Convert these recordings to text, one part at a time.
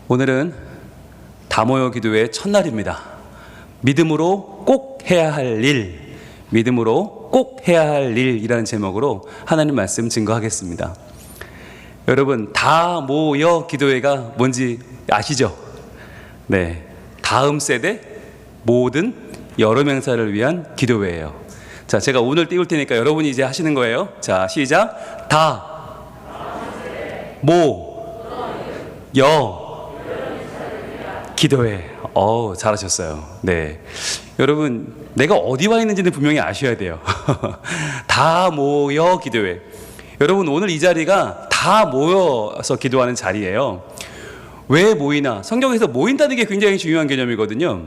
오늘은 다 모여 기도의 첫날입니다. 믿음으로 꼭 해야 할 일, 믿음으로 꼭 해야 할 일이라는 제목으로 하나님 말씀 증거하겠습니다. 여러분, 다 모여 기도회가 뭔지 아시죠? 네, 다음 세대 모든 여름 행사를 위한 기도회예요. 자, 제가 오늘 띄울 테니까 여러분이 이제 하시는 거예요. 자, 시작. 다 모여 기도회. 잘하셨어요. 네, 여러분, 내가 어디 와 있는지는 분명히 아셔야 돼요. 다 모여 기도회. 여러분, 오늘 이 자리가 다 모여서 기도하는 자리예요. 왜 모이나? 성경에서 모인다는 게 굉장히 중요한 개념이거든요.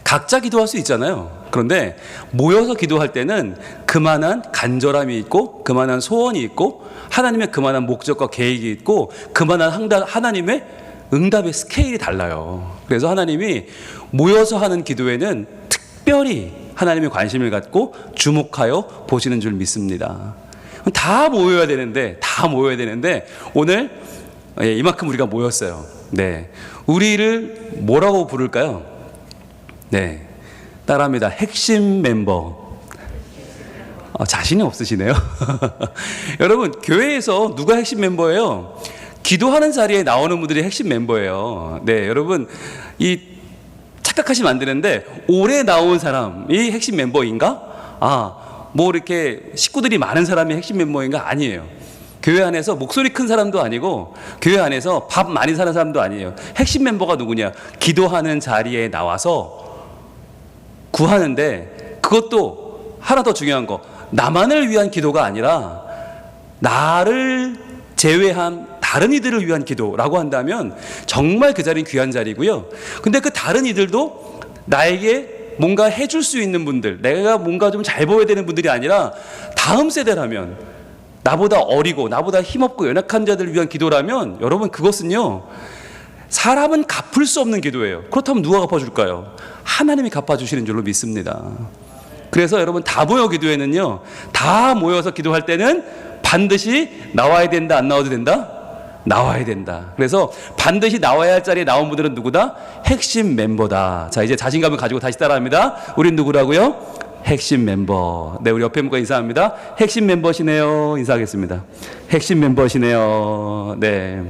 각자 기도할 수 있잖아요. 그런데 모여서 기도할 때는 그만한 간절함이 있고, 그만한 소원이 있고, 하나님의 그만한 목적과 계획이 있고, 그만한 하나님의 응답의 스케일이 달라요. 그래서 하나님이 모여서 하는 기도에는 특별히 하나님의 관심을 갖고 주목하여 보시는 줄 믿습니다. 다 모여야 되는데 오늘 이만큼 우리가 모였어요. 네, 우리를 뭐라고 부를까요? 네, 따라합니다. 핵심 멤버. 자신이 없으시네요. 여러분, 교회에서 누가 핵심 멤버예요? 기도하는 자리에 나오는 분들이 핵심 멤버예요. 네, 여러분, 이 착각하시면 안 되는데, 오래 나온 사람이 핵심 멤버인가? 뭐 이렇게 식구들이 많은 사람이 핵심 멤버인가? 아니에요. 교회 안에서 목소리 큰 사람도 아니고, 교회 안에서 밥 많이 사는 사람도 아니에요. 핵심 멤버가 누구냐? 기도하는 자리에 나와서 구하는데, 그것도 하나 더 중요한 거, 나만을 위한 기도가 아니라 나를 제외한 다른 이들을 위한 기도라고 한다면 정말 그 자리는 귀한 자리고요. 근데 그 다른 이들도 나에게 뭔가 해줄 수 있는 분들, 내가 뭔가 좀 잘 보여야 되는 분들이 아니라 다음 세대라면, 나보다 어리고 나보다 힘없고 연약한 자들을 위한 기도라면, 여러분, 그것은요, 사람은 갚을 수 없는 기도예요. 그렇다면 누가 갚아줄까요? 하나님이 갚아주시는 줄로 믿습니다. 그래서 여러분, 다 모여 기도회는요, 다 모여서 기도할 때는 반드시 나와야 된다, 안 나와도 된다? 나와야 된다. 그래서 반드시 나와야 할 자리에 나온 분들은 누구다? 핵심 멤버다. 자, 이제 자신감을 가지고 다시 따라합니다. 우린 누구라고요? 핵심 멤버. 네, 우리 옆에 분과 인사합니다. 핵심 멤버시네요. 인사하겠습니다. 핵심 멤버시네요. 네,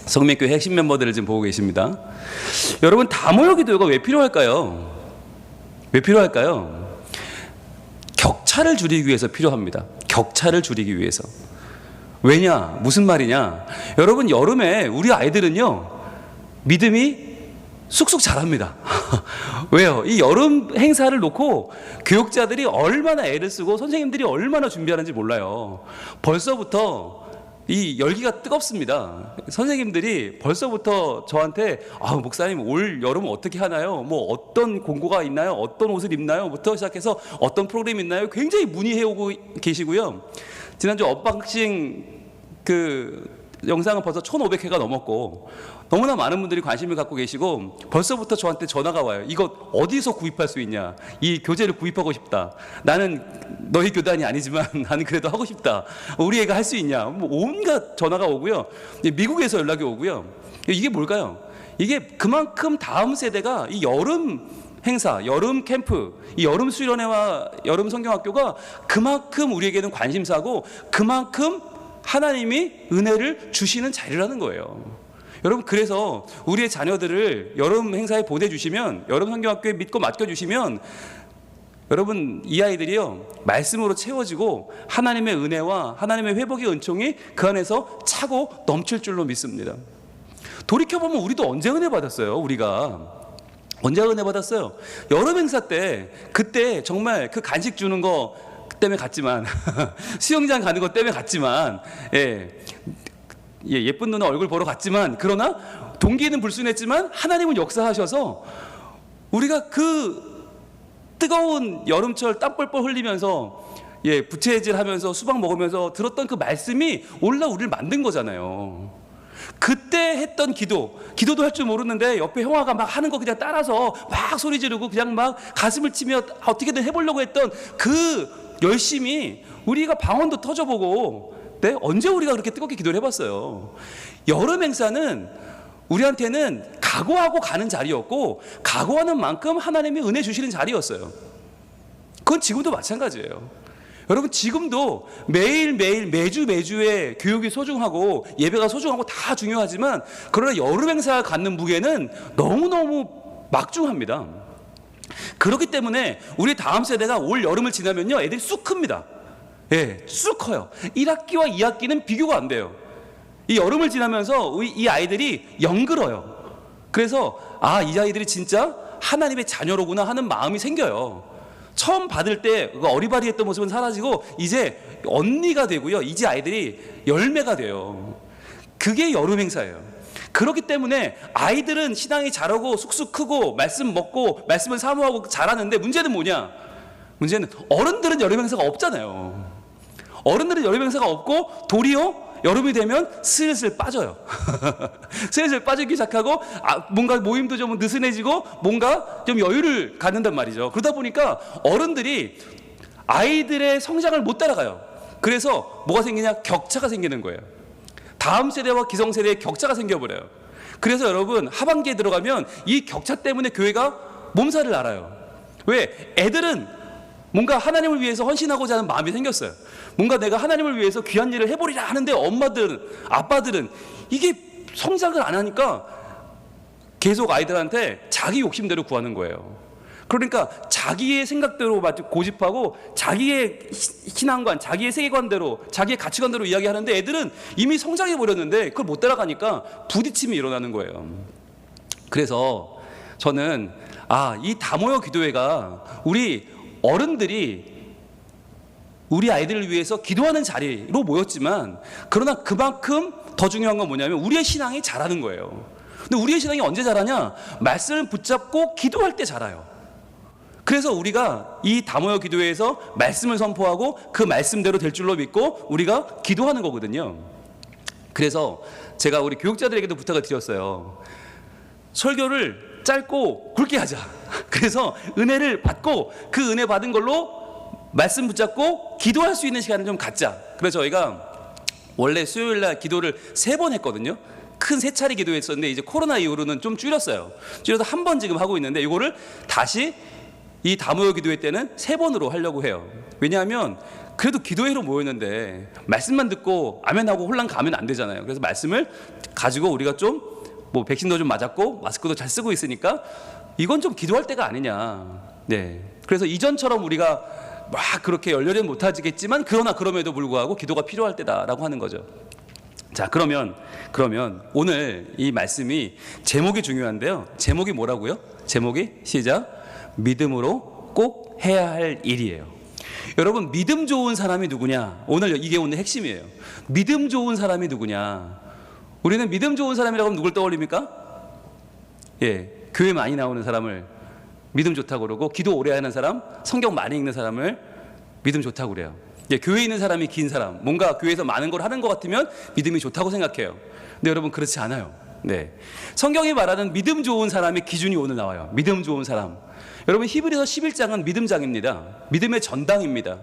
성민교회 핵심 멤버들을 지금 보고 계십니다. 여러분, 다 모여 기도가 왜 필요할까요? 왜 필요할까요? 격차를 줄이기 위해서 필요합니다. 격차를 줄이기 위해서. 왜냐? 무슨 말이냐? 여러분, 여름에 우리 아이들은요, 믿음이 쑥쑥 자랍니다. 왜요? 이 여름 행사를 놓고 교육자들이 얼마나 애를 쓰고 선생님들이 얼마나 준비하는지 몰라요. 벌써부터 이 열기가 뜨겁습니다. 선생님들이 벌써부터 저한테, 목사님, 올 여름은 어떻게 하나요? 뭐 어떤 공고가 있나요? 어떤 옷을 입나요? 부터 시작해서 어떤 프로그램이 있나요? 굉장히 문의해 오고 계시고요. 지난주 언박싱 영상은 벌써 1,500회가 넘었고, 너무나 많은 분들이 관심을 갖고 계시고, 벌써부터 저한테 전화가 와요. 이거 어디서 구입할 수 있냐? 이 교재를 구입하고 싶다. 나는 너희 교단이 아니지만 나는 그래도 하고 싶다. 우리 애가 할 수 있냐? 뭐 온갖 전화가 오고요. 미국에서 연락이 오고요. 이게 뭘까요? 이게 그만큼 다음 세대가 이 여름 행사, 여름 캠프, 이 여름 수련회와 여름 성경학교가 그만큼 우리에게는 관심사고, 그만큼 하나님이 은혜를 주시는 자리라는 거예요. 여러분, 그래서 우리의 자녀들을 여름 행사에 보내주시면, 여름 성경학교에 믿고 맡겨주시면, 여러분, 이 아이들이요, 말씀으로 채워지고 하나님의 은혜와 하나님의 회복의 은총이 그 안에서 차고 넘칠 줄로 믿습니다. 돌이켜보면 우리도 언제 은혜 받았어요? 우리가 언제 은혜 받았어요? 여름 행사 때, 그때 정말 그 간식 주는 거 때문에 갔지만 수영장 가는 것 때문에 갔지만, 예쁜 누나 얼굴 보러 갔지만, 그러나 동기는 불순했지만 하나님은 역사하셔서 우리가 그 뜨거운 여름철 땀 뻘뻘 흘리면서 부채질하면서 수박 먹으면서 들었던 그 말씀이 올라 우리를 만든 거잖아요. 그때 했던 기도도 할 줄 모르는데 옆에 형아가 막 하는 거 그냥 따라서 막 소리 지르고 그냥 막 가슴을 치며 어떻게든 해보려고 했던 그 열심히, 우리가 방언도 터져보고, 네? 언제 우리가 그렇게 뜨겁게 기도를 해봤어요? 여름 행사는 우리한테는 각오하고 가는 자리였고, 각오하는 만큼 하나님이 은혜 주시는 자리였어요. 그건 지금도 마찬가지예요. 여러분, 지금도 매일매일 매주의 교육이 소중하고 예배가 소중하고 다 중요하지만, 그러나 여름 행사가 갖는 무게는 너무너무 막중합니다. 그렇기 때문에 우리 다음 세대가 올 여름을 지나면요, 애들이 쑥 큽니다. 예, 쑥 커요. 1학기와 2학기는 비교가 안 돼요. 이 여름을 지나면서 이 아이들이 영글어요. 그래서 이 아이들이 진짜 하나님의 자녀로구나 하는 마음이 생겨요. 처음 받을 때 어리바리했던 모습은 사라지고 이제 언니가 되고요, 이제 아이들이 열매가 돼요. 그게 여름 행사예요. 그렇기 때문에 아이들은 신앙이 자라고 쑥쑥 크고 말씀 먹고 말씀을 사모하고 자라는데, 문제는 뭐냐? 문제는 어른들은 여름 행사가 없잖아요. 어른들은 여름 행사가 없고 도리어 여름이 되면 슬슬 빠져요. 슬슬 빠지기 시작하고, 뭔가 모임도 좀 느슨해지고 뭔가 좀 여유를 갖는단 말이죠. 그러다 보니까 어른들이 아이들의 성장을 못 따라가요. 그래서 뭐가 생기냐? 격차가 생기는 거예요. 다음 세대와 기성세대의 격차가 생겨버려요. 그래서 여러분, 하반기에 들어가면 이 격차 때문에 교회가 몸살을 앓아요. 왜? 애들은 뭔가 하나님을 위해서 헌신하고자 하는 마음이 생겼어요. 뭔가 내가 하나님을 위해서 귀한 일을 해보리라 하는데, 엄마들은, 아빠들은 이게 성장을 안 하니까 계속 아이들한테 자기 욕심대로 구하는 거예요. 그러니까 자기의 생각대로 고집하고 자기의 신앙관, 자기의 세계관대로, 자기의 가치관대로 이야기하는데, 애들은 이미 성장해 버렸는데 그걸 못 따라가니까 부딪힘이 일어나는 거예요. 그래서 저는 이 다모여 기도회가 우리 어른들이 우리 아이들을 위해서 기도하는 자리로 모였지만, 그러나 그만큼 더 중요한 건 뭐냐면 우리의 신앙이 자라는 거예요. 근데 우리의 신앙이 언제 자라냐? 말씀을 붙잡고 기도할 때 자라요. 그래서 우리가 이 다모여 기도회에서 말씀을 선포하고 그 말씀대로 될 줄로 믿고 우리가 기도하는 거거든요. 그래서 제가 우리 교육자들에게도 부탁을 드렸어요. 설교를 짧고 굵게 하자. 그래서 은혜를 받고 그 은혜 받은 걸로 말씀 붙잡고 기도할 수 있는 시간을 좀 갖자. 그래서 저희가 원래 수요일날 기도를 3번 했거든요. 큰 3차례 기도했었는데 이제 코로나 이후로는 좀 줄였어요. 줄여서 1번 지금 하고 있는데, 이거를 다시 이 다모여 기도회 때는 3번으로 하려고 해요. 왜냐하면 그래도 기도회로 모였는데 말씀만 듣고 아멘하고 홀랑 가면 안 되잖아요. 그래서 말씀을 가지고 우리가 좀 백신도 좀 맞았고 마스크도 잘 쓰고 있으니까 이건 좀 기도할 때가 아니냐. 네. 그래서 이전처럼 우리가 막 그렇게 열렬히 못하겠지만, 그러나 그럼에도 불구하고 기도가 필요할 때다라고 하는 거죠. 자, 그러면 오늘 이 말씀이 제목이 중요한데요. 제목이 뭐라고요? 제목이 시작. 믿음으로 꼭 해야 할 일이에요. 여러분, 믿음 좋은 사람이 누구냐? 이게 오늘 핵심이에요. 믿음 좋은 사람이 누구냐? 우리는 믿음 좋은 사람이라고 하면 누굴 떠올립니까? 예, 교회 많이 나오는 사람을 믿음 좋다고 그러고, 기도 오래 하는 사람, 성경 많이 읽는 사람을 믿음 좋다고 그래요. 예, 교회에 있는 사람이 긴 사람, 뭔가 교회에서 많은 걸 하는 것 같으면 믿음이 좋다고 생각해요. 근데 여러분, 그렇지 않아요. 네, 성경이 말하는 믿음 좋은 사람의 기준이 오늘 나와요. 믿음 좋은 사람. 여러분, 히브리서 11장은 믿음장입니다. 믿음의 전당입니다.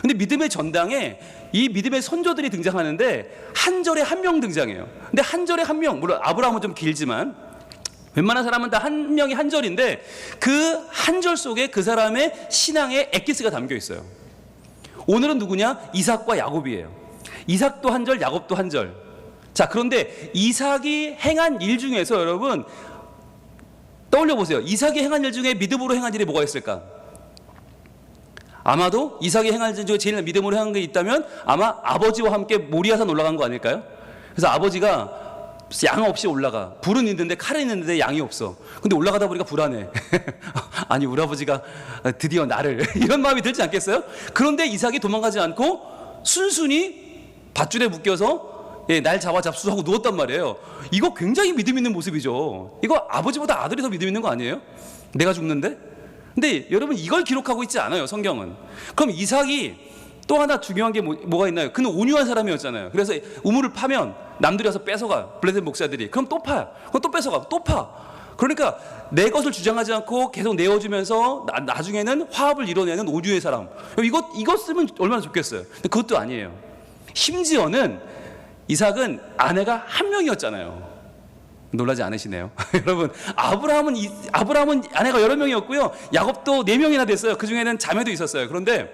근데 믿음의 전당에 이 믿음의 선조들이 등장하는데 한 절에 한 명 등장해요. 근데 한 절에 한 명, 물론 아브라함은 좀 길지만 웬만한 사람은 다 한 명이 한 절인데, 그 한 절 속에 그 사람의 신앙의 엑기스가 담겨 있어요. 오늘은 누구냐? 이삭과 야곱이에요. 이삭도 한 절, 야곱도 한 절. 자, 그런데 이삭이 행한 일 중에서 여러분 떠올려 보세요. 이삭이 행한 일 중에 믿음으로 행한 일이 뭐가 있을까? 아마도 이삭이 행한 일 중에 제일 믿음으로 행한 게 있다면 아마 아버지와 함께 모리아산 올라간 거 아닐까요? 그래서 아버지가 양 없이 올라가. 불은 있는데 칼은 있는데 양이 없어. 근데 올라가다 보니까 불안해. 아니, 우리 아버지가 드디어 나를 이런 마음이 들지 않겠어요? 그런데 이삭이 도망가지 않고 순순히 밧줄에 묶여서 날 잡아 잡수하고 누웠단 말이에요. 이거 굉장히 믿음 있는 모습이죠. 이거 아버지보다 아들이 더 믿음 있는 거 아니에요? 내가 죽는데? 근데 여러분, 이걸 기록하고 있지 않아요, 성경은. 그럼 이삭이 또 하나 중요한 게 뭐가 있나요? 그는 온유한 사람이었잖아요. 그래서 우물을 파면 남들이 와서 뺏어가. 블레셋 목사들이. 그럼 또 파요. 그럼 또 뺏어가. 또 파. 그러니까 내 것을 주장하지 않고 계속 내어주면서 나중에는 화합을 이뤄내는 온유의 사람. 이거 쓰면 얼마나 좋겠어요. 근데 그것도 아니에요. 심지어는 이삭은 아내가 한 명이었잖아요. 놀라지 않으시네요. 여러분, 아브라함은 아내가 여러 명이었고요. 야곱도 4명이나 됐어요. 그 중에는 자매도 있었어요. 그런데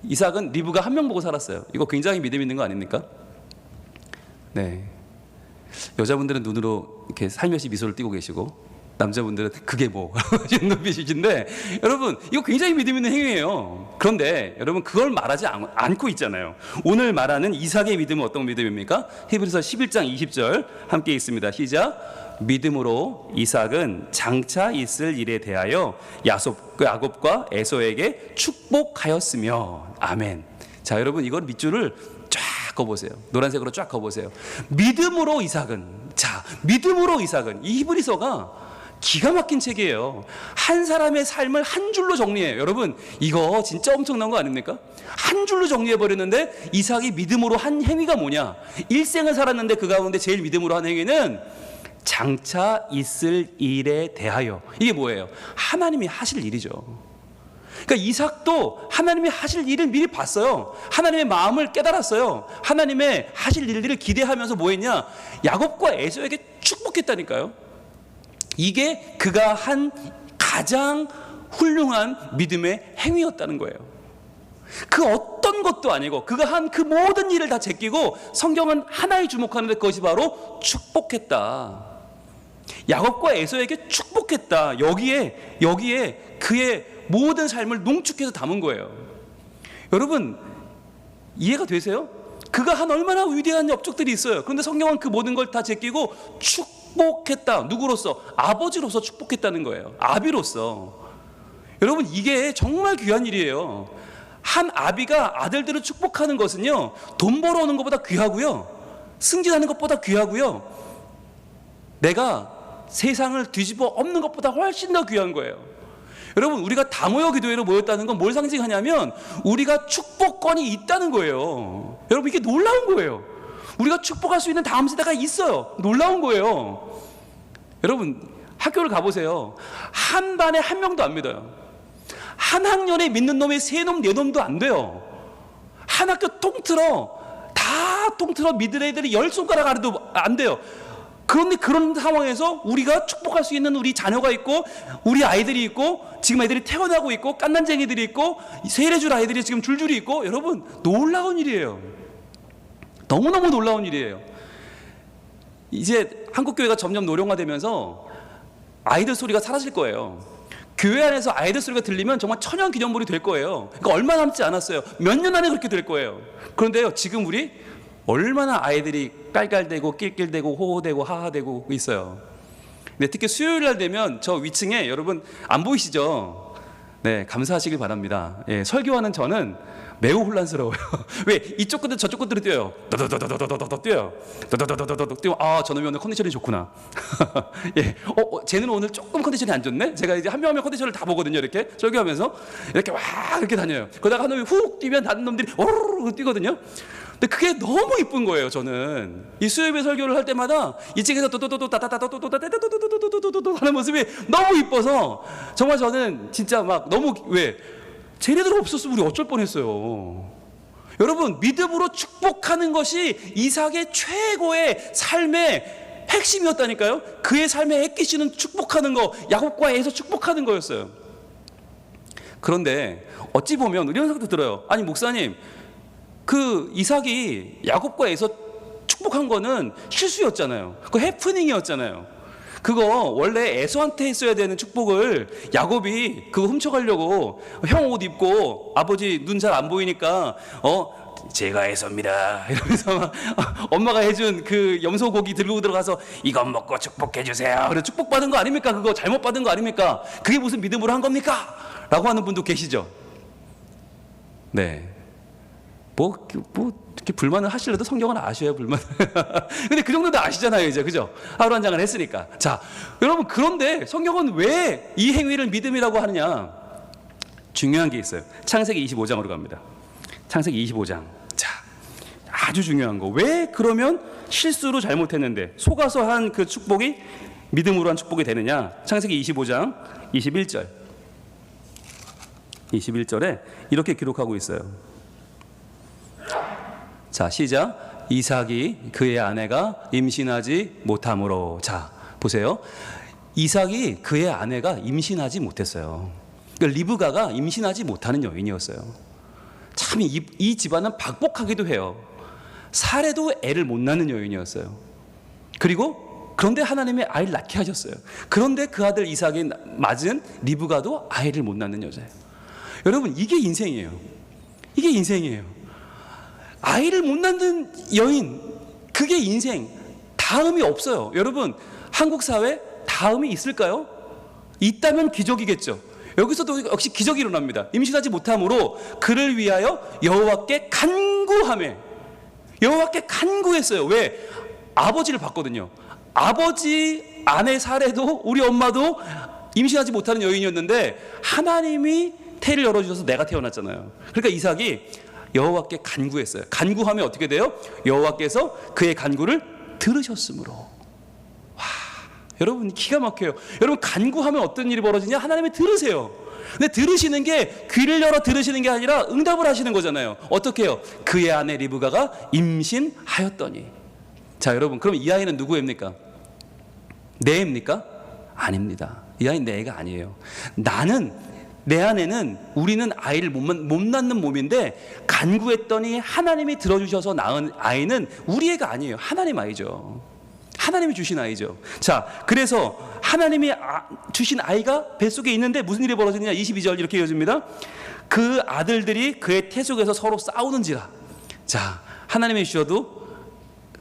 이삭은 리브가 한 명 보고 살았어요. 이거 굉장히 믿음 있는 거 아닙니까? 네. 여자분들은 눈으로 이렇게 살며시 미소를 띠고 계시고, 남자분들은 그게 뭐 하시는 눈빛이신데, 여러분 이거 굉장히 믿음 있는 행위예요. 그런데 여러분 그걸 말하지 않고 있잖아요. 오늘 말하는 이삭의 믿음은 어떤 믿음입니까? 히브리서 11장 20절 함께 있습니다. 시작. 믿음으로 이삭은 장차 있을 일에 대하여 야곱과 에서에게 축복하였으며. 아멘. 자, 여러분 이걸 밑줄을 쫙 그어보세요. 노란색으로 쫙 그어보세요. 믿음으로 이삭은, 자, 믿음으로 이삭은, 이 히브리서가 기가 막힌 책이에요. 한 사람의 삶을 한 줄로 정리해요. 여러분 이거 진짜 엄청난 거 아닙니까? 한 줄로 정리해 버렸는데, 이삭이 믿음으로 한 행위가 뭐냐? 일생을 살았는데 그 가운데 제일 믿음으로 한 행위는 장차 있을 일에 대하여. 이게 뭐예요? 하나님이 하실 일이죠. 그러니까 이삭도 하나님이 하실 일을 미리 봤어요. 하나님의 마음을 깨달았어요. 하나님의 하실 일들을 기대하면서 뭐 했냐? 야곱과 에서에게 축복했다니까요. 이게 그가 한 가장 훌륭한 믿음의 행위였다는 거예요. 그 어떤 것도 아니고 그가 한 그 모든 일을 다 제끼고 성경은 하나에 주목하는데, 그것이 바로 축복했다. 야곱과 에서에게 축복했다. 여기에 그의 모든 삶을 농축해서 담은 거예요. 여러분 이해가 되세요? 그가 한 얼마나 위대한 업적들이 있어요. 그런데 성경은 그 모든 걸 다 제끼고 축복했다. 누구로서? 아버지로서 축복했다는 거예요. 아비로서. 여러분 이게 정말 귀한 일이에요. 한 아비가 아들들을 축복하는 것은요, 돈 벌어오는 것보다 귀하고요, 승진하는 것보다 귀하고요, 내가 세상을 뒤집어 엎는 것보다 훨씬 더 귀한 거예요. 여러분 우리가 다 모여 기도회로 모였다는 건 뭘 상징하냐면 우리가 축복권이 있다는 거예요. 여러분 이게 놀라운 거예요. 우리가 축복할 수 있는 다음 세대가 있어요. 놀라운 거예요. 여러분 학교를 가보세요. 한 반에 한 명도 안 믿어요. 한 학년에 믿는 놈이 3놈 4놈도 안 돼요. 한 학교 통틀어 믿을 애들이 10손가락 아래도 안 돼요. 그런데 그런 상황에서 우리가 축복할 수 있는 우리 자녀가 있고, 우리 아이들이 있고, 지금 애들이 태어나고 있고, 깐난쟁이들이 있고, 세례줄 아이들이 지금 줄줄이 있고, 여러분 놀라운 일이에요. 너무너무 놀라운 일이에요. 이제 한국교회가 점점 노령화되면서 아이들 소리가 사라질 거예요. 교회 안에서 아이들 소리가 들리면 정말 천연기념물이 될 거예요. 그러니까 얼마 남지 않았어요. 몇 년 안에 그렇게 될 거예요. 그런데요, 지금 우리 얼마나 아이들이 깔깔대고 낄낄대고 호호대고 하하대고 있어요. 근데 특히 수요일 날 되면 저 위층에, 여러분 안 보이시죠? 네, 감사하시길 바랍니다. 예, 설교하는 저는 매우 혼란스러워요. 왜? 이쪽 것들 저쪽 것들이 뛰어요. 더더더더더더더 뛰어요. 더더더더더더 뛰어. 아, 저놈이 오늘 컨디션이 좋구나. 예, 쟤는 오늘 조금 컨디션이 안 좋네. 제가 이제 한 명 한 명 컨디션을 다 보거든요. 이렇게 설교하면서 이렇게 와 이렇게 다녀요. 그러다가 한 놈이 훅 뛰면 다른 놈들이 오르르 뛰거든요. 근데 그게 너무 이쁜 거예요. 저는 이 수요일에 설교를 할 때마다 이 책에서 도도도도 따다다도도도도도도도도도도도도 하는 모습이 너무 이뻐서 정말 저는 진짜 막 너무, 왜? 쟤네들 없었으면 우리 어쩔 뻔했어요. 여러분 믿음으로 축복하는 것이 이삭의 최고의 삶의 핵심이었다니까요. 그의 삶의 핵기시는 축복하는 거, 야곱과 에서 축복하는 거였어요. 그런데 어찌 보면 이런 생각도 들어요. 아니 목사님, 그 이삭이 야곱과 에서 축복한 거는 실수였잖아요. 그 해프닝이었잖아요. 그거 원래 에서한테 했어야 되는 축복을 야곱이 그거 훔쳐가려고 형 옷 입고 아버지 눈 잘 안 보이니까 제가 에서입니다 이러면서 막 엄마가 해준 그 염소고기 들고 들어가서 이것 먹고 축복해 주세요. 그래 축복받은 거 아닙니까? 그거 잘못 받은 거 아닙니까? 그게 무슨 믿음으로 한 겁니까? 라고 하는 분도 계시죠. 네. 뭐 이렇게 불만을 하시려도 성경은 아셔야 불만. 근데 그 정도도 아시잖아요, 이제. 그죠? 하루 한 장을 했으니까. 자, 여러분, 그런데 성경은 왜 이 행위를 믿음이라고 하느냐? 중요한 게 있어요. 창세기 25장으로 갑니다. 창세기 25장. 자, 아주 중요한 거. 왜 그러면 실수로 잘못했는데 속아서 한 그 축복이 믿음으로 한 축복이 되느냐? 창세기 25장 21절. 21절에 이렇게 기록하고 있어요. 자, 시작. 이삭이 그의 아내가 임신하지 못함으로. 자, 보세요. 이삭이 그의 아내가 임신하지 못했어요. 그러니까 리브가가 임신하지 못하는 여인이었어요. 참 이 집안은 박복하기도 해요. 사례도 애를 못 낳는 여인이었어요. 그런데 하나님이 아이를 낳게 하셨어요. 그런데 그 아들 이삭이 맞은 리브가도 아이를 못 낳는 여자예요. 여러분, 이게 인생이에요. 이게 인생이에요. 아이를 못 낳는 여인, 그게 인생. 다음이 없어요. 여러분, 한국 사회 다음이 있을까요? 있다면 기적이겠죠. 여기서도 역시 기적이 일어납니다. 임신하지 못함으로 그를 위하여 여호와께 간구하며. 여호와께 간구했어요. 왜? 아버지를 봤거든요. 아버지 아내 사례도 우리 엄마도 임신하지 못하는 여인이었는데 하나님이 태를 열어주셔서 내가 태어났잖아요. 그러니까 이삭이 여호와께 간구했어요. 간구하면 어떻게 돼요? 여호와께서 그의 간구를 들으셨으므로. 와, 여러분 기가 막혀요. 여러분, 간구하면 어떤 일이 벌어지냐? 하나님이 들으세요. 근데 들으시는 게 귀를 열어 들으시는 게 아니라 응답을 하시는 거잖아요. 어떻게 해요? 그의 아내 리브가가 임신하였더니. 자, 여러분, 그럼 이 아이는 누구입니까? 내 애입니까? 아닙니다. 이 아이는 내 애가 아니에요. 내 아내는, 우리는 아이를 못 낳는 몸인데 간구했더니 하나님이 들어주셔서 낳은 아이는 우리 애가 아니에요. 하나님 아이죠. 하나님이 주신 아이죠. 자, 그래서 하나님이 주신 아이가 뱃속에 있는데 무슨 일이 벌어지느냐? 22절 이렇게 이어집니다. 그 아들들이 그의 태 속에서 서로 싸우는지라. 자, 하나님이 주셔도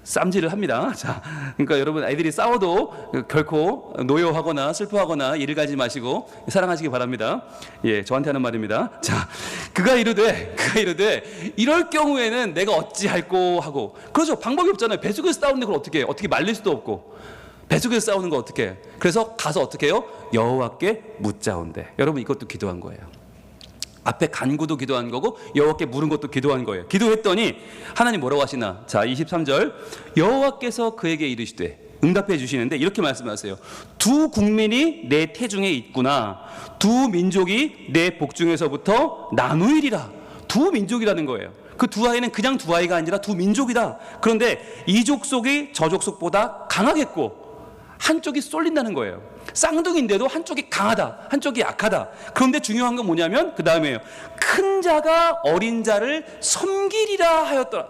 쌈질을 합니다. 자, 그러니까 여러분, 아이들이 싸워도 결코 노여하거나 슬퍼하거나 이를 가지 마시고 사랑하시기 바랍니다. 예, 저한테 하는 말입니다. 자, 그가 이르되 이럴 경우에는 내가 어찌할꼬 하고. 그렇죠. 방법이 없잖아요. 뱃속에서 싸우는데 그걸 어떻게 해? 어떻게 말릴 수도 없고. 뱃속에서 싸우는 거 어떻게 해? 그래서 가서 어떻게 해요? 여호와께 묻자온대. 여러분, 이것도 기도한 거예요. 앞에 간구도 기도한 거고 여호와께 물은 것도 기도한 거예요. 기도했더니 하나님 뭐라고 하시나? 자, 23절. 여호와께서 그에게 이르시되, 응답해 주시는데 이렇게 말씀하세요. 두 국민이 내 태중에 있구나. 두 민족이 내 복중에서부터 나누이리라. 두 민족이라는 거예요. 그 두 아이는 그냥 두 아이가 아니라 두 민족이다. 그런데 이 족속이 저 족속보다 강하겠고 한쪽이 쏠린다는 거예요. 쌍둥이인데도 한쪽이 강하다, 한쪽이 약하다. 그런데 중요한 건 뭐냐면 그 다음에요. 큰 자가 어린 자를 섬기리라 하였더라.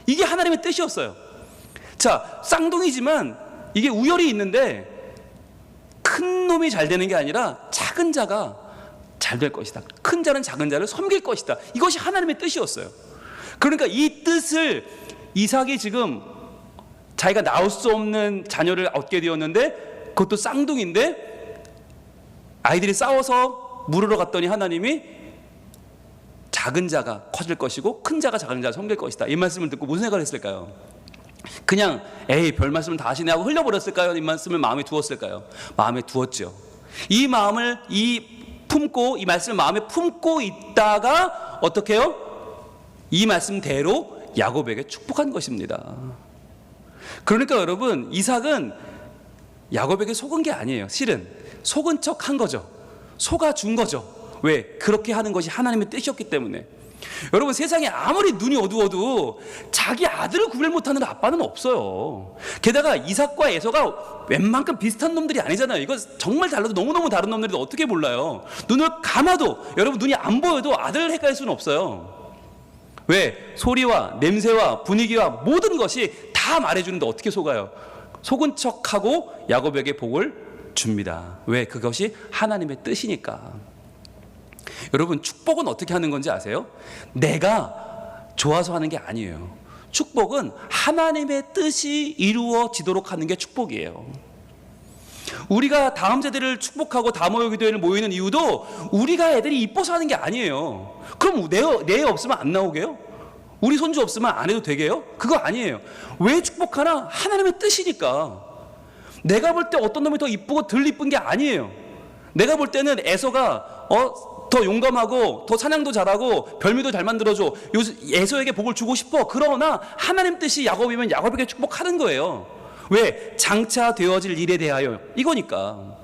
이게 하나님의 뜻이었어요. 자, 쌍둥이지만 이게 우열이 있는데 큰 놈이 잘 되는 게 아니라 작은 자가 잘 될 것이다. 큰 자는 작은 자를 섬길 것이다. 이것이 하나님의 뜻이었어요. 그러니까 이 뜻을 이삭이 지금 자기가 낳을 수 없는 자녀를 얻게 되었는데 그것도 쌍둥이인데 아이들이 싸워서 물으러 갔더니 하나님이 작은 자가 커질 것이고 큰 자가 작은 자를 섬길 것이다. 이 말씀을 듣고 무슨 생각을 했을까요? 그냥 에이 별 말씀을 다 하시네 하고 흘려버렸을까요? 이 말씀을 마음에 두었을까요? 마음에 두었죠. 이 마음을 이 말씀을 마음에 품고 있다가 어떻게 해요? 이 말씀대로 야곱에게 축복한 것입니다. 그러니까 여러분, 이삭은 야곱에게 속은 게 아니에요. 실은 속은 척 한 거죠. 속아준 거죠. 왜? 그렇게 하는 것이 하나님의 뜻이었기 때문에. 여러분, 세상에 아무리 눈이 어두워도 자기 아들을 구별 못하는 아빠는 없어요. 게다가 이삭과 에서가 웬만큼 비슷한 놈들이 아니잖아요. 이거 정말 달라도 너무너무 다른 놈들이 어떻게 몰라요. 눈을 감아도, 여러분 눈이 안 보여도 아들을 헷갈릴 수는 없어요. 왜? 소리와 냄새와 분위기와 모든 것이 다 말해주는데 어떻게 속아요? 속은 척하고 야곱에게 복을 줍니다. 왜? 그것이 하나님의 뜻이니까. 여러분, 축복은 어떻게 하는 건지 아세요? 내가 좋아서 하는 게 아니에요. 축복은 하나님의 뜻이 이루어지도록 하는 게 축복이에요. 우리가 다음 세대를 축복하고 다모여 기도회를 모이는 이유도 우리가 애들이 이뻐서 하는 게 아니에요. 그럼 내 애 없으면 안 나오게요? 우리 손주 없으면 안 해도 되게요? 그거 아니에요. 왜 축복하나? 하나님의 뜻이니까. 내가 볼 때 어떤 놈이 더 이쁘고 덜 이쁜 게 아니에요. 내가 볼 때는 에서가 더 용감하고 더 사냥도 잘하고 별미도 잘 만들어줘. 에서에게 복을 주고 싶어. 그러나 하나님 뜻이 야곱이면 야곱에게 축복하는 거예요. 왜? 장차 되어질 일에 대하여. 이거니까.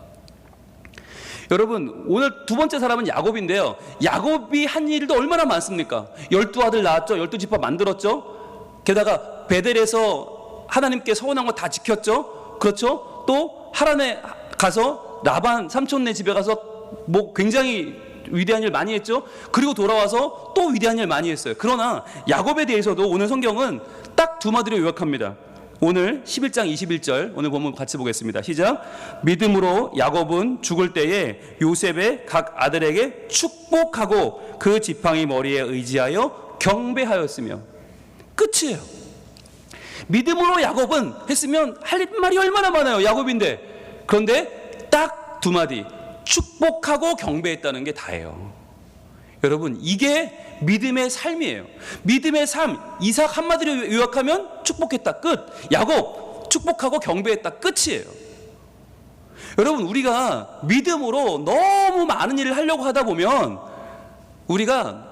여러분, 오늘 두 번째 사람은 야곱인데요. 야곱이 한 일도 얼마나 많습니까? 12아들 낳았죠. 12지파 만들었죠. 게다가 베델에서 하나님께 서원한 거 다 지켰죠? 그렇죠? 또 하란에 가서 라반 삼촌네 집에 가서 뭐 굉장히 위대한 일 많이 했죠? 그리고 돌아와서 또 위대한 일 많이 했어요. 그러나 야곱에 대해서도 오늘 성경은 딱 두 마디로 요약합니다. 오늘 11장 21절 오늘 본문 같이 보겠습니다. 시작. 믿음으로 야곱은 죽을 때에 요셉의 각 아들에게 축복하고 그 지팡이 머리에 의지하여 경배하였으며. 끝이에요. 믿음으로 야곱은 했으면 할 말이 얼마나 많아요. 야곱인데. 그런데 딱 두 마디. 축복하고 경배했다는 게 다예요. 여러분, 이게 믿음의 삶이에요. 믿음의 삶. 이삭 한마디로 요약하면 축복했다. 끝. 야곱 축복하고 경배했다. 끝이에요. 여러분, 우리가 믿음으로 너무 많은 일을 하려고 하다 보면 우리가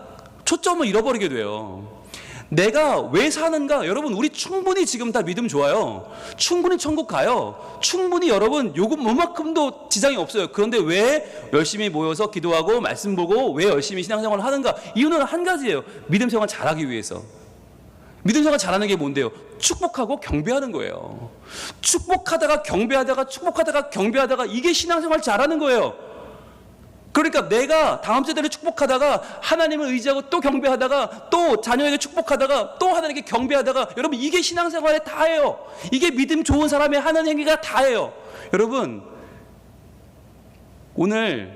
초점을 잃어버리게 돼요. 내가 왜 사는가? 여러분, 우리 충분히 지금 다 믿음 좋아요. 충분히 천국 가요. 충분히 여러분 요금 뭐만큼도 지장이 없어요. 그런데 왜 열심히 모여서 기도하고 말씀 보고 왜 열심히 신앙생활을 하는가? 이유는 한 가지예요. 믿음 생활 잘하기 위해서. 믿음 생활 잘하는 게 뭔데요? 축복하고 경배하는 거예요. 축복하다가 경배하다가 축복하다가 경배하다가 이게 신앙생활 잘하는 거예요. 그러니까 내가 다음 세대를 축복하다가 하나님을 의지하고 또 경배하다가 또 자녀에게 축복하다가 또 하나님께 경배하다가 여러분 이게 신앙생활의 다예요. 이게 믿음 좋은 사람이 하는 행위가 다예요. 여러분 오늘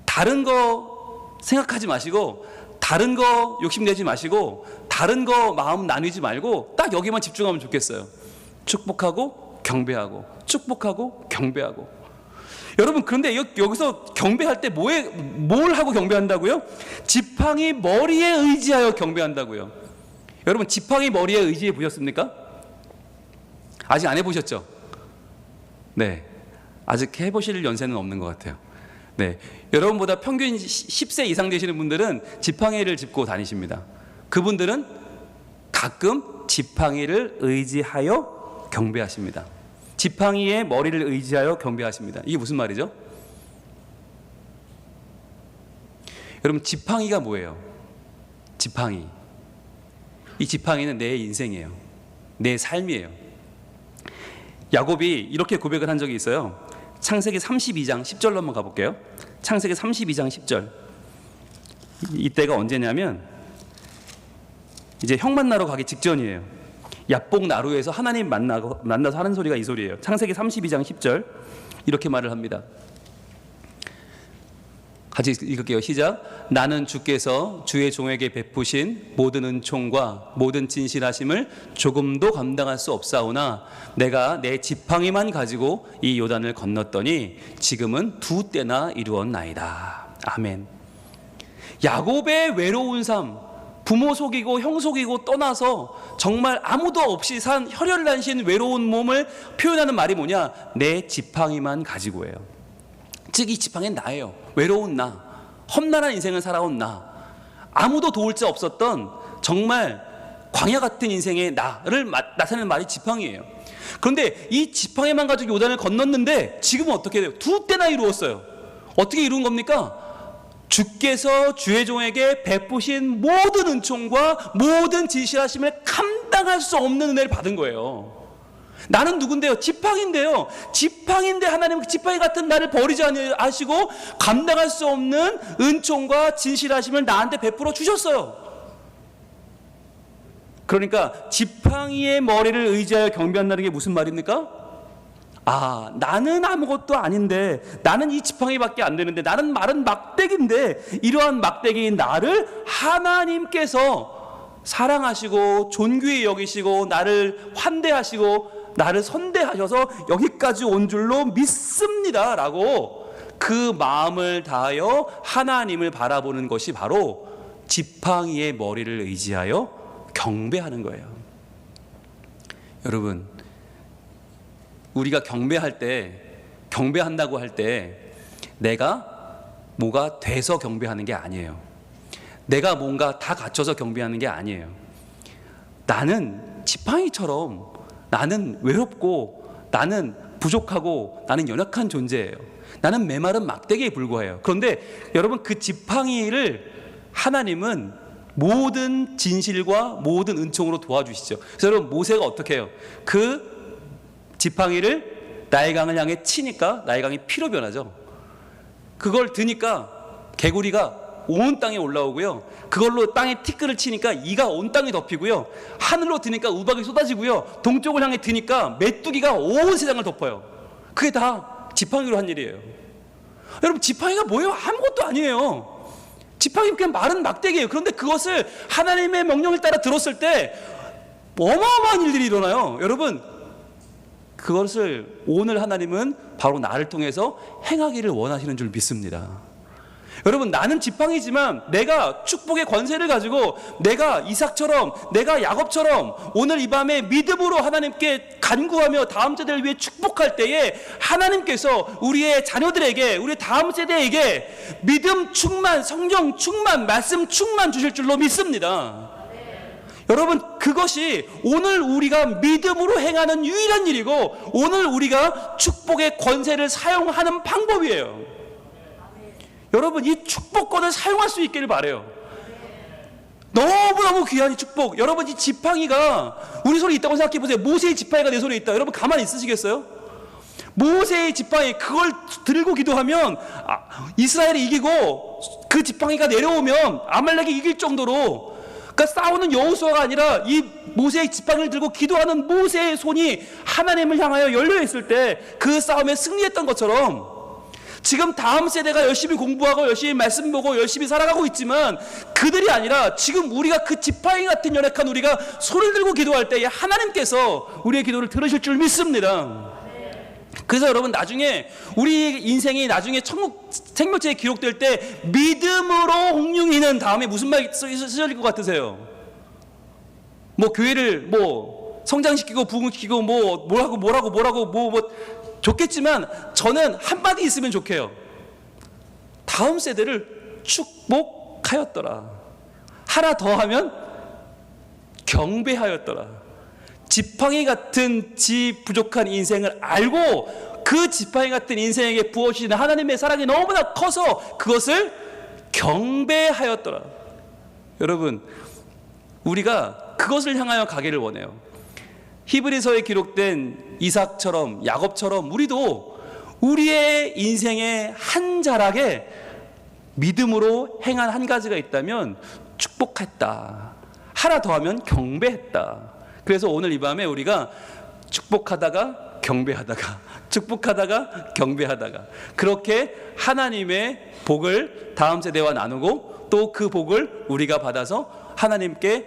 다른 거 생각하지 마시고 다른 거 욕심내지 마시고 다른 거 마음 나누지 말고 딱 여기만 집중하면 좋겠어요. 축복하고 경배하고 축복하고 경배하고. 여러분 그런데 여기서 경배할 때 뭘 하고 경배한다고요? 지팡이 머리에 의지하여 경배한다고요. 여러분 지팡이 머리에 의지해 보셨습니까? 아직 안 해보셨죠? 네, 아직 해보실 연세는 없는 것 같아요. 네, 여러분보다 평균 10세 이상 되시는 분들은 지팡이를 짚고 다니십니다. 그분들은 가끔 지팡이를 의지하여 경배하십니다. 지팡이의 머리를 의지하여 경배하십니다. 이게 무슨 말이죠? 여러분 지팡이가 뭐예요? 지팡이. 이 지팡이는 내 인생이에요. 내 삶이에요. 야곱이 이렇게 고백을 한 적이 있어요. 창세기 32장 10절로 한번 가볼게요. 창세기 32장 10절. 이때가 언제냐면 이제 형 만나러 가기 직전이에요. 야복 나루에서 하나님 만나서 하는 소리가 이 소리예요. 창세기 32장 10절 이렇게 말을 합니다. 같이 읽을게요. 시작. 나는 주께서 주의 종에게 베푸신 모든 은총과 모든 진실하심을 조금도 감당할 수 없사오나 내가 내 지팡이만 가지고 이 요단을 건넜더니 지금은 2때나 이루었나이다. 아멘. 야곱의 외로운 삶, 부모 속이고 형 속이고 떠나서 정말 아무도 없이 산 혈혈난신 외로운 몸을 표현하는 말이 뭐냐? 내 지팡이만 가지고예요. 즉 이 지팡이는 나예요. 외로운 나, 험난한 인생을 살아온 나, 아무도 도울 자 없었던 정말 광야 같은 인생의 나를 나타내는 말이 지팡이예요. 그런데 이 지팡이만 가지고 요단을 건넜는데 지금은 어떻게 돼요? 2때나 이루었어요. 어떻게 이룬 겁니까? 주께서 주의 종에게 베푸신 모든 은총과 모든 진실하심을 감당할 수 없는 은혜를 받은 거예요. 나는 누군데요? 지팡이인데요. 지팡이인데 하나님 그 지팡이 같은 나를 버리지 않으시고 감당할 수 없는 은총과 진실하심을 나한테 베풀어 주셨어요. 그러니까 지팡이의 머리를 의지하여 경배한다는 게 무슨 말입니까? 아, 나는 아무것도 아닌데, 나는 이 지팡이밖에 안 되는데, 나는 마른 막대기인데, 이러한 막대기인 나를 하나님께서 사랑하시고 존귀히 여기시고 나를 환대하시고 나를 선대하셔서 여기까지 온 줄로 믿습니다 라고 그 마음을 다하여 하나님을 바라보는 것이 바로 지팡이의 머리를 의지하여 경배하는 거예요. 여러분, 우리가 경배할 때, 경배한다고 할 때 내가 뭐가 돼서 경배하는 게 아니에요. 내가 뭔가 다 갖춰서 경배하는 게 아니에요. 나는 지팡이처럼 나는 외롭고 나는 부족하고 나는 연약한 존재예요. 나는 메마른 막대기에 불과해요. 그런데 여러분 그 지팡이를 하나님은 모든 진실과 모든 은총으로 도와주시죠. 그래서 여러분, 모세가 어떻게 해요? 그 지팡이를 나일강을 향해 치니까 나일강이 피로 변하죠. 그걸 드니까 개구리가 온 땅에 올라오고요, 그걸로 땅에 티끌을 치니까 이가 온 땅에 덮이고요, 하늘로 드니까 우박이 쏟아지고요, 동쪽을 향해 드니까 메뚜기가 온 세상을 덮어요. 그게 다 지팡이로 한 일이에요. 여러분, 지팡이가 뭐예요? 아무것도 아니에요. 지팡이 그냥 마른 막대기예요. 그런데 그것을 하나님의 명령을 따라 들었을 때 어마어마한 일들이 일어나요. 여러분, 그것을 오늘 하나님은 바로 나를 통해서 행하기를 원하시는 줄 믿습니다. 여러분, 나는 지팡이지만 내가 축복의 권세를 가지고 내가 이삭처럼, 내가 야곱처럼 오늘 이 밤에 믿음으로 하나님께 간구하며 다음 세대를 위해 축복할 때에 하나님께서 우리의 자녀들에게, 우리 다음 세대에게 믿음 충만, 성령 충만, 말씀 충만 주실 줄로 믿습니다. 여러분, 그것이 오늘 우리가 믿음으로 행하는 유일한 일이고 오늘 우리가 축복의 권세를 사용하는 방법이에요. 여러분, 이 축복권을 사용할 수 있기를 바라요. 너무너무 귀한 이 축복. 여러분, 이 지팡이가 우리 손에 있다고 생각해 보세요. 모세의 지팡이가 내 손에 있다. 여러분, 가만히 있으시겠어요? 모세의 지팡이, 그걸 들고 기도하면 이스라엘이 이기고 그 지팡이가 내려오면 아말렉이 이길 정도로, 그러니까 싸우는 여호수아가 아니라 이 모세의 지팡이를 들고 기도하는 모세의 손이 하나님을 향하여 열려 있을 때 그 싸움에 승리했던 것처럼 지금 다음 세대가 열심히 공부하고 열심히 말씀 보고 열심히 살아가고 있지만 그들이 아니라 지금 우리가 그 지팡이 같은 연약한 우리가 손을 들고 기도할 때에 하나님께서 우리의 기도를 들으실 줄 믿습니다. 그래서 여러분, 나중에 우리 인생이 나중에 천국 생명책에 기록될 때 믿음으로 홍룡이는 다음에 무슨 말이 쓰여질 것 같으세요? 뭐 교회를 뭐 성장시키고 부흥시키고 뭐라고 좋겠지만 저는 한마디 있으면 좋게요. 다음 세대를 축복하였더라. 하나 더 하면 경배하였더라. 지팡이 같은 부족한 인생을 알고 그 지팡이 같은 인생에게 부어주시는 하나님의 사랑이 너무나 커서 그것을 경배하였더라. 여러분, 우리가 그것을 향하여 가기를 원해요. 히브리서에 기록된 이삭처럼 야곱처럼 우리도 우리의 인생의 한 자락에 믿음으로 행한 한 가지가 있다면 축복했다. 하나 더 하면 경배했다. 그래서 오늘 이 밤에 우리가 축복하다가 경배하다가 축복하다가 경배하다가 그렇게 하나님의 복을 다음 세대와 나누고 또 그 복을 우리가 받아서 하나님께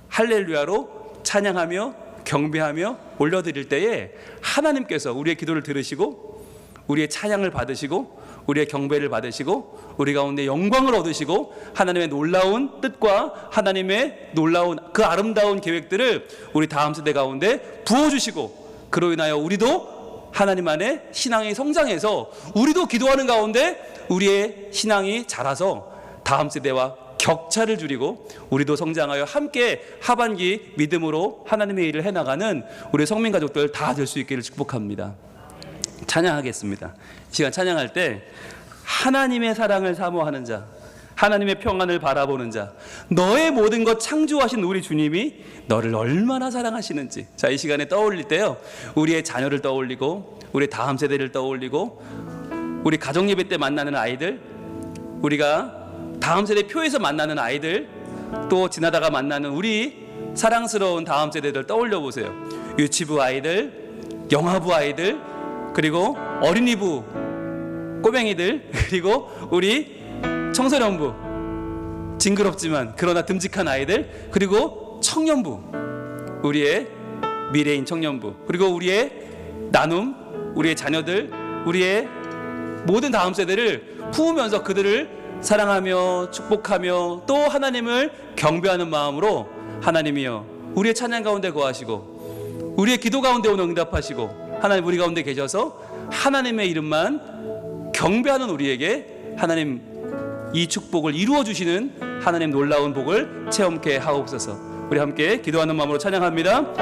할렐루야로 찬양하며 경배하며 올려드릴 때에 하나님께서 우리의 기도를 들으시고 우리의 찬양을 받으시고 우리의 경배를 받으시고 우리 가운데 영광을 얻으시고 하나님의 놀라운 뜻과 하나님의 놀라운 그 아름다운 계획들을 우리 다음 세대 가운데 부어주시고 그로 인하여 우리도 하나님 안에 신앙이 성장해서 우리도 기도하는 가운데 우리의 신앙이 자라서 다음 세대와 격차를 줄이고 우리도 성장하여 함께 하반기 믿음으로 하나님의 일을 해나가는 우리 성민 가족들 다 될 수 있기를 축복합니다. 찬양하겠습니다. 이 시간 찬양할 때 하나님의 사랑을 사모하는 자, 하나님의 평안을 바라보는 자, 너의 모든 것 창조하신 우리 주님이 너를 얼마나 사랑하시는지, 자, 이 시간에 떠올릴 때요, 우리의 자녀를 떠올리고 우리 다음 세대를 떠올리고 우리 가정예배 때 만나는 아이들, 우리가 다음 세대 표에서 만나는 아이들, 또 지나다가 만나는 우리 사랑스러운 다음 세대들 떠올려 보세요. 유치부 아이들, 영아부 아이들, 그리고 어린이부 꼬맹이들, 그리고 우리 청소년부 징그럽지만 그러나 듬직한 아이들, 그리고 청년부, 우리의 미래인 청년부, 그리고 우리의 나눔, 우리의 자녀들, 우리의 모든 다음 세대를 품으면서 그들을 사랑하며 축복하며 또 하나님을 경배하는 마음으로 하나님이여 우리의 찬양 가운데 거하시고 우리의 기도 가운데 오늘 응답하시고 하나님 우리 가운데 계셔서 하나님의 이름만 경배하는 우리에게 하나님 이 축복을 이루어 주시는 하나님 놀라운 복을 체험케 하옵소서. 우리 함께 기도하는 마음으로 찬양합니다.